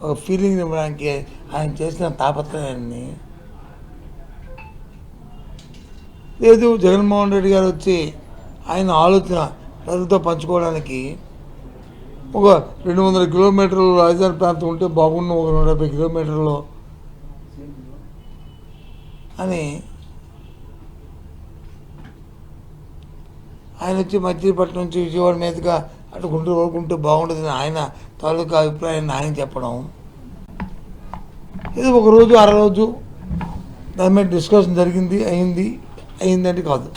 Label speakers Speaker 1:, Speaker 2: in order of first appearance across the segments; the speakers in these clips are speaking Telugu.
Speaker 1: ఒక ఫీలింగ్ ఇవ్వడానికి ఆయన చేసిన తాపత్రయాన్ని లేదు. జగన్మోహన్ రెడ్డి గారు వచ్చి ఆయన ఆలోచన ప్రజలతో పంచుకోవడానికి ఒక 200 కిలోమీటర్లు రాజధాని ప్రాంతం ఉంటే బాగున్న, ఒక 150 కిలోమీటర్లు అని ఆయన వచ్చి మచిలీపట్నం నుంచి విజయవాడ మీదుగా అటు గుంటూరు వరకు ఉంటే బాగుంటుందని ఆయన తాలూకా అభిప్రాయాన్ని ఆయన చెప్పడం, ఇది ఒకరోజు అరరోజు దాని మీద డిస్కషన్ జరిగింది, అయిందంటే కాదు.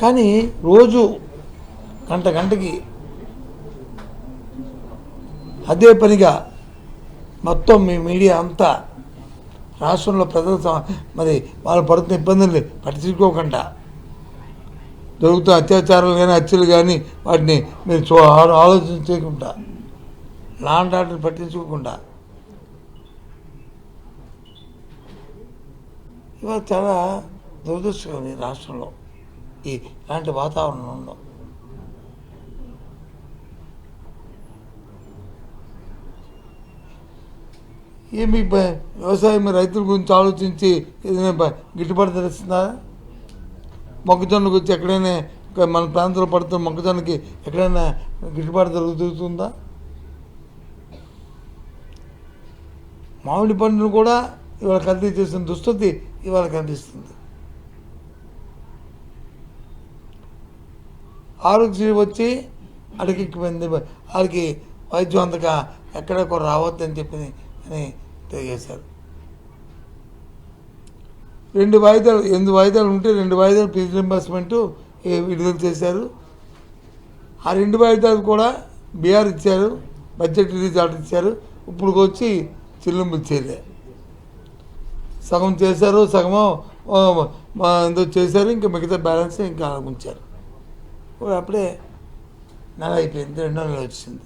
Speaker 1: కానీ రోజు గంటకి అదే పనిగా మొత్తం మీ మీడియా అంతా రాష్ట్రంలో ప్రజలు మరి వాళ్ళు పడుతున్న ఇబ్బందుల్ని పట్టించుకోకుండా, జరుగుతున్న అత్యాచారాలు కానీ హత్యలు కానీ వాటిని మీరు ఆలోచన చేయకుండా, లా అండ్ ఆర్డర్ పట్టించుకోకుండా ఇవాళ చాలా దురదృష్టకరం ఈ రాష్ట్రంలో ఇలాంటి వాతావరణంలో. ఏమి వ్యవసాయం రైతుల గురించి ఆలోచించి ఏదైనా గిట్టుబాటు తెలుస్తుందా? మొక్కజొన్నకు వచ్చి ఎక్కడైనా మన ప్రాంతంలో పడుతున్న మొక్కజొన్నకి ఎక్కడైనా గిట్టుబాటు జరుగుతుందా? మామిడి పండును కూడా ఇవాళ కల్తీ చేసిన దుస్థితి ఇవాళ కనిపిస్తుంది. ఆరోగ్యశ్రీ వచ్చి అడిగిపోయింది, వాళ్ళకి వైద్యం అంతగా ఎక్కడెక్కడ రావద్దని చెప్పి అని తెలియజేశారు. 2 వాయిదాలు 8 వాయిదాలు ఉంటే 2 వాయిదాలు ఫీజు రింబర్స్మెంటు విడుదల చేశారు. ఆ 2 వాయిదాలు కూడా బీఆర్ ఇచ్చారు, బడ్జెట్ రిలీజ్ ఆర్డర్ ఇచ్చారు. ఇప్పుడు వచ్చి చెల్లింపులు చేయలే, సగం చేశారు, సగమో ఏదో చేశారు, ఇంకా మిగతా బ్యాలెన్స్ ఇంకా ఉంచారు. అప్పుడే నెల అయిపోయింది, 2వ నెల వచ్చింది.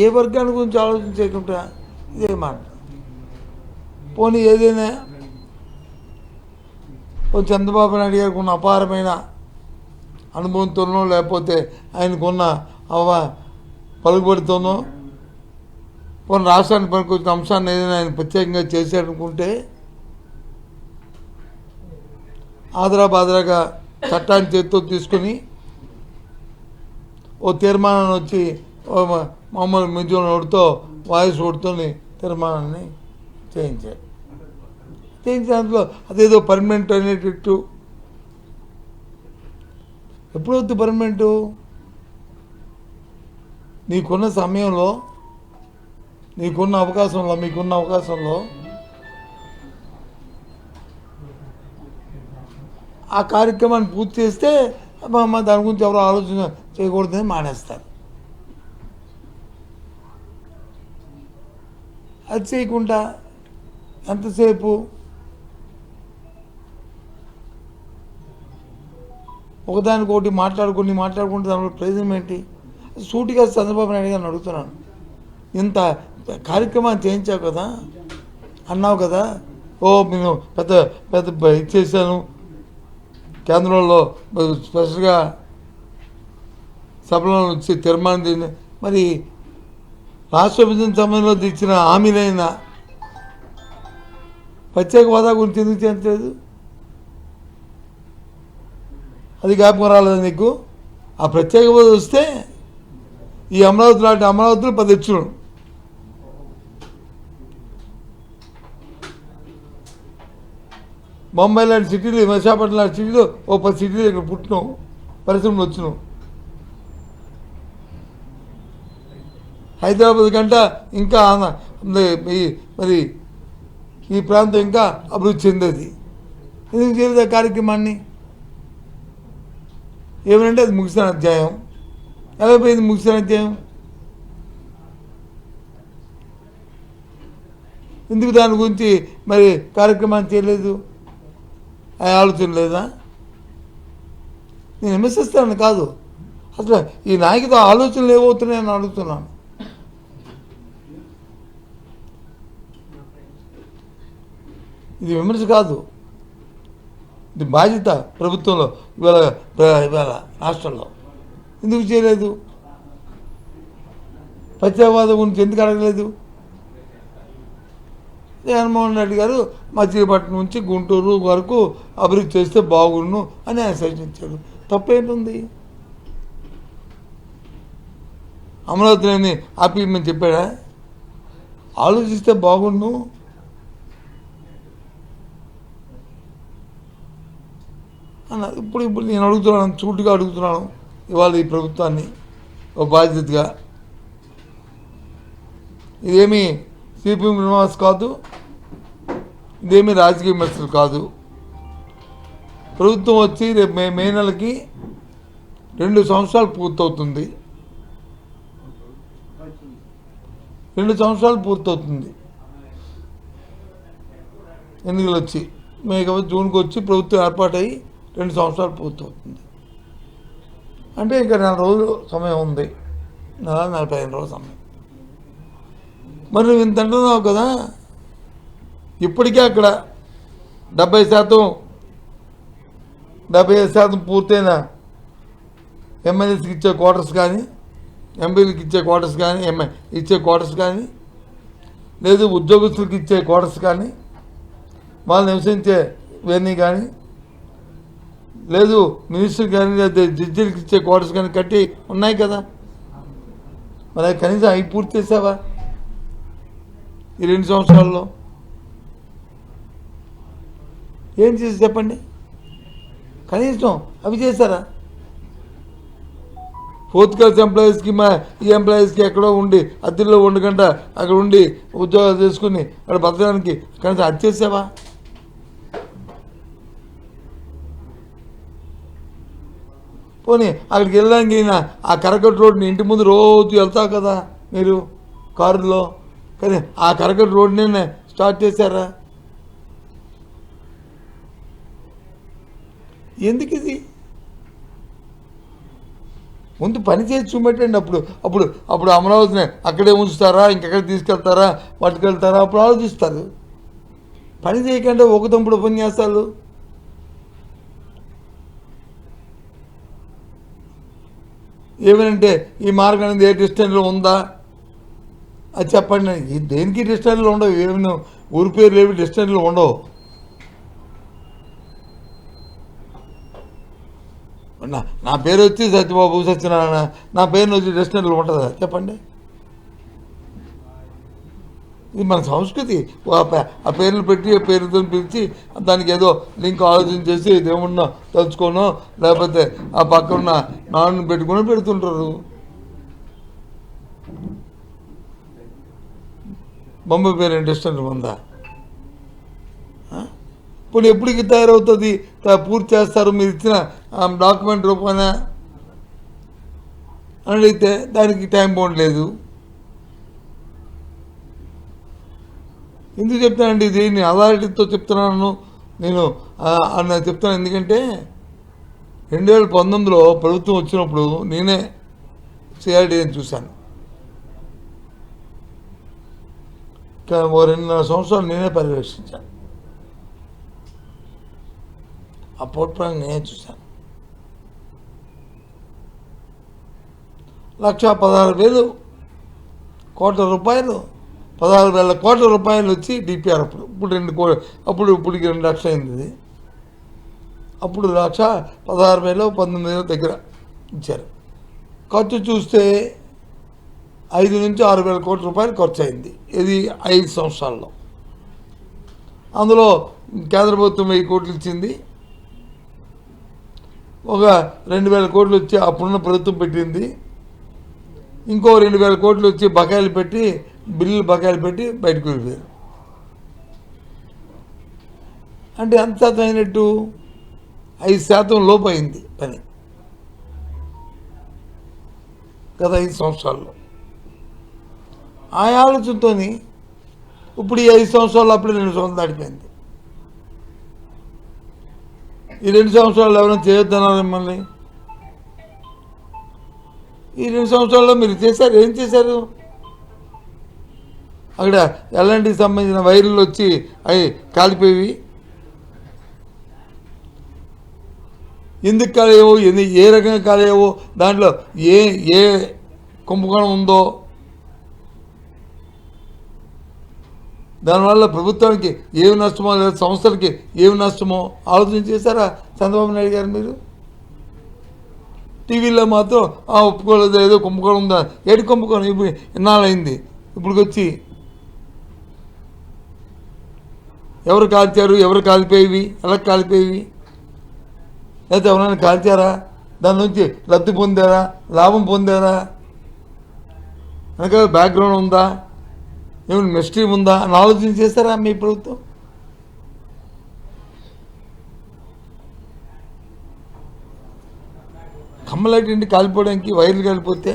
Speaker 1: ఏ వర్గాన్ని గురించి ఆలోచన చేయకుండా ఇదే మాట. పోనీ ఏదైనా చంద్రబాబు నాయుడు గారికి ఉన్న అపారమైన అనుభవంతోనో లేకపోతే ఆయనకున్న పలుకుబడితోనో పోనీ రాష్ట్రానికి పనికొచ్చిన అంశాన్ని ఏదైనా ఆయన ప్రత్యేకంగా చేశాడనుకుంటే ఆదరాబాదరాగా చట్టాన్ని చేతితో తీసుకుని ఓ తీర్మానాన్ని వచ్చి మామూలు మిజోన్ ఓటుతో వాయిస్ ఓటుతో తీర్మానాన్ని చేయించారు. దాంట్లో అదేదో పర్మనెంట్ అనేటట్టు. ఎప్పుడవుతుంది పర్మనెంటు? నీకున్న సమయంలో, మీకున్న అవకాశంలో ఆ కార్యక్రమాన్ని పూర్తి చేస్తే దాని గురించి ఎవరు ఆలోచన చేయకూడదని మానేస్తారు. అది చేయకుండా ఎంతసేపు ఒకదానికొకటి మాట్లాడుకుంటే దానిలో ప్రయోజనం ఏంటి? సూటిగా చంద్రబాబు నాయుడు గారిని అడుగుతున్నాను. ఇంత కార్యక్రమాన్ని చేయించావు కదా, అన్నావు కదా, నేను పెద్ద ఇచ్చేసాను, కేంద్రంలో స్పెషల్గా సభలో వచ్చి తీర్మానం, మరి రాష్ట్ర విభజన సమయంలో ఇచ్చిన హామీలైన ప్రత్యేక హోదా గురించి ఎందుకు చేయట్లేదు? అది జ్ఞాపకం రాలేదు నీకు? ఆ ప్రత్యేక హోదా వస్తే ఈ అమరావతి లాంటి అమరావతిలో 10 తెచ్చును. బొంబాయి లాంటి సిటీలు, విశాఖపట్నం లాంటి సిటీలు, ఓ 10 సిటీలు ఇక్కడ పుట్టినాం, పరిశ్రమలు వచ్చినాం. హైదరాబాద్ కంటే ఇంకా మరి ఈ ప్రాంతం ఇంకా అభివృద్ధి చెందేది. ఎందుకు చేయలేదు ఆ కార్యక్రమాన్ని? ఏమనంటే అది ముగిసిన అధ్యాయం. ఎలా పోయింది ముగిసిన అధ్యాయం? ఎందుకు దాని గురించి మరి కార్యక్రమాన్ని చేయలేదు? ఆలోచన లేదా? నేను విమర్శిస్తాను కాదు, అసలు ఈ నాయకుతో ఆలోచనలు ఏమవుతున్నాయని అడుగుతున్నాను. ఇది విమర్శ కాదు, ఇది బాధ్యత ప్రభుత్వంలో ఇవాళ రాష్ట్రంలో. ఎందుకు చేయలేదు? పశ్చిమవాదం గురించి ఎందుకు అడగలేదు? జగన్మోహన్ రెడ్డి గారు మచిలీపట్నం నుంచి గుంటూరు వరకు అభివృద్ధి చేస్తే బాగుండు అని ఆయన సూచించాడు. తప్పేంటుంది? అమరావతిని ఆపిమని చెప్పాడా? ఆలోచిస్తే బాగుండు. అన్న ఇప్పుడు నేను అడుగుతున్నాను, సూటిగా అడుగుతున్నాను ఇవాళ ఈ ప్రభుత్వాన్ని ఒక బాధ్యతగా. ఇదేమి సిపిఎం విమర్శ కాదు, ఇదేమి రాజకీయ విమర్శలు కాదు. ప్రభుత్వం వచ్చి రేపు మే నెలకి 2 సంవత్సరాలు పూర్తవుతుంది. 2 సంవత్సరాలు పూర్తవుతుంది ఎన్నికలు వచ్చి. జూన్కి వచ్చి ప్రభుత్వం ఏర్పాటయ్యి 2 సంవత్సరాలు పూర్తవుతుంది. అంటే ఇంకా 4 రోజులు సమయం ఉంది, 45 రోజుల సమయం. మరి నువ్వు ఇంత అంటున్నావు కదా, ఇప్పటికే అక్కడ 75% పూర్తయిన ఎమ్మెల్యేస్కి ఇచ్చే క్వార్టర్స్ కానీ, ఎంపీలకు ఇచ్చే క్వార్టర్స్ కానీ, ఇచ్చే క్వార్టర్స్ కానీ, లేదు ఉద్యోగస్తులకు ఇచ్చే క్వార్టర్స్ కానీ, వాళ్ళు నివసించే ఇవన్నీ కానీ, లేదు మినిస్టర్ కానీ, లేదా జడ్జీలకు ఇచ్చే క్వార్టర్స్ కానీ కట్టి ఉన్నాయి కదా. మరి కనీసం అవి పూర్తి చేసావా ఈ 2 సంవత్సరాల్లో? ఏం చేసి చెప్పండి, కనీసం అవి చేశారా? 4th క్లాస్ ఎంప్లాయీస్కి ఈ ఎంప్లాయీస్కి ఎక్కడో ఉండి అద్దెల్లో ఉండకుండా అక్కడ ఉండి ఉద్యోగాలు చేసుకుని అక్కడ బతకడానికి కనీసం అది చేసావా? పోనీ అక్కడికి వెళ్ళడానికి ఆ కరకట్ట రోడ్ని ఇంటి ముందు రోజు వెళ్తావు కదా మీరు కారులో, కానీ ఆ కరకట్ట రోడ్నే స్టార్ట్ చేశారా? ఎందుకు ఇది? ముందు పని చేసి చూపెట్టండి. అప్పుడు అమరావతిని అక్కడే ఉంచుతారా, ఇంకెక్కడ తీసుకెళ్తారా, పట్టుకెళ్తారా, అప్పుడు ఆలోచిస్తారు. పని చేయకుండా ఒక తంపుడు ఉపన్యాసాలు. ఏమనంటే ఈ మార్గం అనేది ఏ డిస్టెన్స్లో ఉందా అది చెప్పండి. దేనికి డిస్టెన్స్లో ఉండవు, ఏమైనా ఊరి పేర్లు ఏమి డిస్టెన్స్లో ఉండవు. నా పేరు వచ్చి సత్యబాబు సత్యనారాయణ, నా పేరుని వచ్చి డిస్టెన్స్లో ఉంటుందా చెప్పండి? ఇది మన సంస్కృతి. ఆ పేర్లు పెట్టి ఆ పేరుతో పిలిచి దానికి ఏదో లింక్ ఆలోచన చేసి దేవుణ్ణో తలుచుకోనో లేకపోతే ఆ పక్కన నాన్న పెట్టుకుని పెడుతుంటారు. బొమ్మ పేరు డిస్టెన్స్ ఉందా? ఇప్పుడు ఎప్పటికి తయారవుతుంది, పూర్తి చేస్తారు మీరు ఇచ్చిన డాక్యుమెంట్ రూపాన అని అడిగితే దానికి టైం బౌండ్ లేదు. ఎందుకు చెప్తానండి ఇది? నేను అథారిటీతో చెప్తున్నాను, నేను చెప్తాను. ఎందుకంటే 2019లో ప్రభుత్వం వచ్చినప్పుడు నేనే సిఆర్డీని చూశాను. 2.5 సంవత్సరాలు నేనే పర్యవేక్షించాను. ఆ పోర్ట్ప్రాంగ్ నేనే చూశాను. 1,16,000 కోట్ల రూపాయలు, 16,000 కోట్ల రూపాయలు వచ్చి డిపిఆర్ ఇప్పటికి 2 లక్షలు అయింది. అప్పుడు 1,16,000 19,000 దగ్గర ఇచ్చారు. ఖర్చు చూస్తే 5 నుంచి 6,000 కోట్ల రూపాయలు ఖర్చు అయింది. ఇది 5 సంవత్సరాల్లో. అందులో కేంద్ర ప్రభుత్వం 1000 కోట్లు ఇచ్చింది, ఒక 2,000 కోట్లు వచ్చి అప్పుడున్న ప్రభుత్వం పెట్టింది, ఇంకో 2,000 కోట్లు వచ్చి బకాయిలు పెట్టి బిల్లులు బకాయిలు పెట్టి బయటకు వెళ్ళిపోయారు. అంటే ఎంత శాతం అయినట్టు? 5% లోపు అయింది పని గత 5 సంవత్సరాల్లో. ఆ ఆలోచనతో ఇప్పుడు ఈ 5 సంవత్సరాలు అప్పుడే 2 సంవత్సరాలు దాటిపోయింది. ఈ 2 సంవత్సరాలు ఎవరైనా చేయొద్దన్నారు మిమ్మల్ని? ఈ 2 సంవత్సరాల్లో మీరు చేశారు, ఏం చేశారు? అక్కడ ఎల్ఎన్టీకి సంబంధించిన వైర్లు వచ్చి అవి కాలిపోయి ఎందుకు కాలేవో ఏ రకంగా కాలేవో దాంట్లో ఏ కుంభకోణం ఉందో దానివల్ల ప్రభుత్వానికి ఏమి నష్టమో లేదా సంస్థలకి ఏమి నష్టమో ఆలోచన చేశారా చంద్రబాబు నాయుడు గారు మీరు? టీవీలో మాత్రం ఒప్పుకోలేదు, ఏదో కుంభకోణం ఉందా. ఏడు కుంభకోణం ఇప్పుడు ఇన్నాళ్ళైంది. ఇప్పుడు వచ్చి ఎవరు కాల్చారు, ఎవరు కాలిపోయేవి, ఎలా కాలిపోయేవి, లేకపోతే ఎవరైనా కాల్చారా, దాని నుంచి లబ్ధి పొందారా, లాభం పొందారా, వెనకాల బ్యాక్గ్రౌండ్ ఉందా, ఏమైనా మిస్టరీ ఉందా అని ఆలోచన చేస్తారా మీ ప్రభుత్వం? కమ్మలాంటి కాలిపోవడానికి వైర్లు కాలిపోతే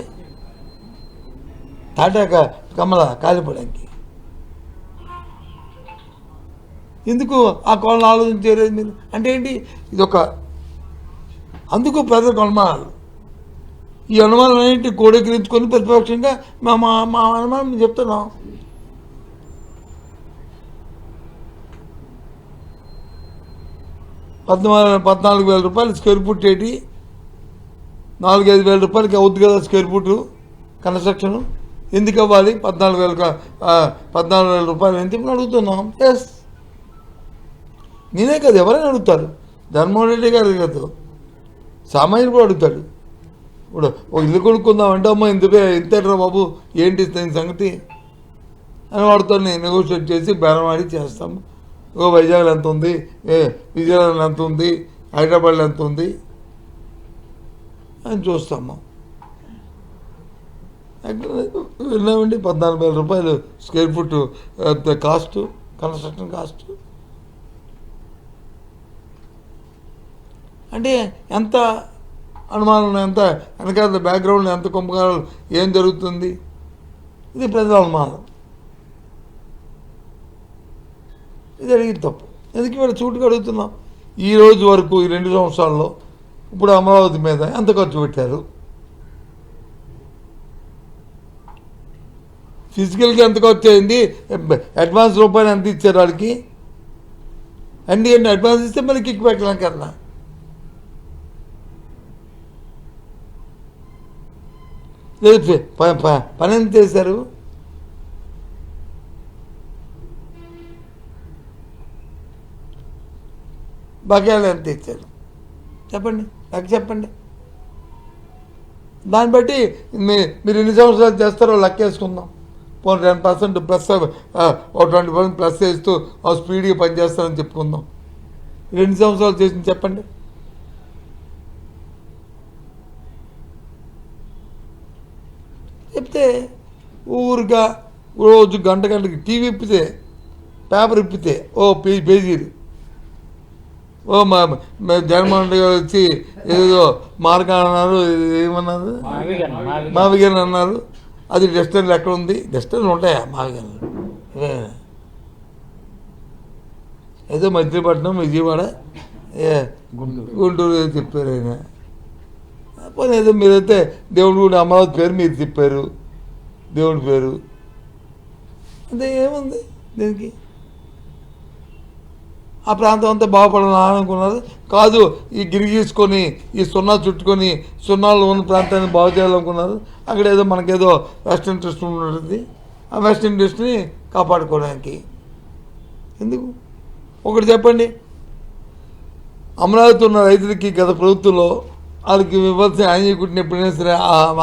Speaker 1: తాటాక కమ్మల కాలిపోవడానికి ఎందుకు ఆ కోణం ఆలోచన చేయలేదు మీరు? అంటే ఏంటి ఇదొక అందుకు ప్రజలకు అనుమానాలు. ఈ అనుమానాలన్నింటి కోడెక్కిరించుకొని ప్రతిపక్షంగా మా అనుమానం చెప్తున్నాం. ₹14,000 స్క్వేర్ ఫుట్ ఏంటి, 4-5 వేల రూపాయలకి అవుద్ది కదా స్క్వేర్ ఫుట్ కన్స్ట్రక్షన్. ఎందుకు అవ్వాలి 14,000 రూపాయలు ఎంత అడుగుతున్నాం? ఎస్, నేనే కదా, ఎవరైనా అడుగుతారు. జగన్మోహన్ రెడ్డి గారు కాదు, సామాన్యుడు కూడా అడుగుతాడు. ఇప్పుడు ఒక ఇల్లు కొనుక్కుందాం అంటే అమ్మ ఇంతేట్రా బాబు ఏంటి సంగతి అని వాడితో నెగోషియేట్ చేసి బేరం ఆడి చేస్తాము. వైజాగ్లో ఎంత ఉంది, విజయనగరంలో ఎంత ఉంది, హైదరాబాద్లో ఎంత ఉంది అని చూస్తాము. విన్నామండి ₹14,000 square foot cost, construction cost. అంటే ఎంత అనుమానం, ఎంత వెనకాల బ్యాక్గ్రౌండ్, ఎంత కుంభకాలు, ఏం జరుగుతుంది, ఇది ప్రజల అనుమానం. ఇది అడిగింది తప్పు. ఎందుకు ఇవాళ చూటుగా అడుగుతున్నాం. ఈ రోజు వరకు ఈ 2 సంవత్సరాల్లో ఇప్పుడు అమరావతి మీద ఎంత ఖర్చు పెట్టారు, ఫిజికల్గా ఎంత ఖర్చు అయింది, అడ్వాన్స్ రూపాయలు ఎంత ఇచ్చారు వాళ్ళకి, అన్నీ అడ్వాన్స్ ఇస్తే మళ్ళీ కిక్ పెట్టలేం కన్నా. లేదు పని ఎంత చేశారు, బకాయిలు ఎంత ఇచ్చారు చెప్పండి, నాకు చెప్పండి. దాన్ని బట్టి మీరు ఎన్ని సంవత్సరాలు చేస్తారో లెక్కేసుకుందాం. పోనీ 10% ప్లస్, 20% ప్లస్ చేస్తూ స్పీడ్గా పనిచేస్తారని చెప్పుకుందాం. 2 సంవత్సరాలు చేసింది చెప్పండి. చెప్తే ఊరుగా రోజు గంటకి టీవీ ఇప్పితే, పేపర్ ఇప్పితే పేజీలు జగన్మోహన్ రెడ్డి గారు వచ్చి ఏదో మార్గాన్ని అన్నారు, ఏమన్నారు మావిగన్ అన్నారు. అది డస్టర్లు ఎక్కడ ఉంది, డస్టర్లు ఉంటాయా మావిగన్లు? ఏదో మచిలీపట్నం, విజయవాడ, గుంటూరు చెప్పారు ఆయన. పోనీ ఏదో మీరైతే దేవుడి గుడి అమరావతి పేరు మీరు తిప్పారు, దేవుడి పేరు, అదే ఏముంది దీనికి? ఆ ప్రాంతం అంతా బాగుపడాలని అనుకున్నారు. కాదు, ఈ గిరిగీసుకొని ఈ సున్నా చుట్టుకొని సున్నాలు ఉన్న ప్రాంతాన్ని బాగు చేయాలనుకున్నారు. అక్కడ ఏదో మనకేదో వెస్ట్ ఇంట్రెస్ట్ ఉంటుంది, ఆ వెస్ట్ ఇంట్రెస్ట్ని కాపాడుకోవడానికి. ఎందుకు ఒకటి చెప్పండి, అమరావతి ఉన్న రైతులకి గత ప్రభుత్వంలో వాళ్ళకి ఇవ్వాల్సిన ఆంజీకుట్టిన ఎప్పుడైనా సరే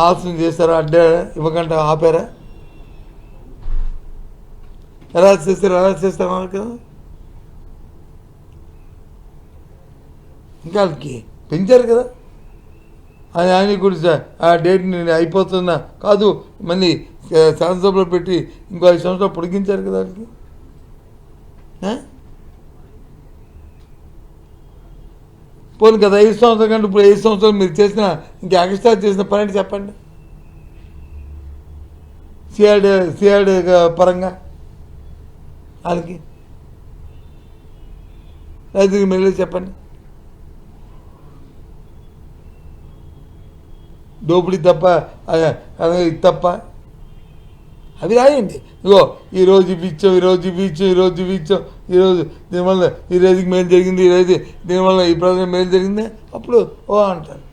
Speaker 1: ఆలస్యం చేస్తారా, అడ్డే ఇవ్వకుండా ఆపారా? ఎలా చేస్తారు అన్నారు కదా. ఇంకా వాళ్ళకి పెంచారు కదా ఆయన గురించి. ఆ డేట్ని అయిపోతున్నా కాదు, మళ్ళీ శాసనసభలో పెట్టి ఇంకో 5 సంవత్సరాలు పొడిగించారు కదా వాళ్ళకి. పోనీ కదా 5 సంవత్సరాల కంటే ఇప్పుడు 5 సంవత్సరాలు మీరు చేసిన ఇంకా ఎక్స్ట్రా చేసిన పని అంటే చెప్పండి. సిఆర్డీ పరంగా వాళ్ళకి రైతుకి మెల్లి చెప్పండి. దోపిడీ తప్ప ఇది తప్ప అవి రాయండి. ఇగో ఈరోజు ఇప్పించాం, ఈరోజు ఇప్పించాం, ఈరోజు ఇప్పించాం, ఈరోజు దీనివల్ల ఈ రైతుకి మేలు జరిగింది, ఈ రైతు దీనివల్ల ఈ ప్రజలకు మేలు జరిగింది, అప్పుడు ఓ అంటారు.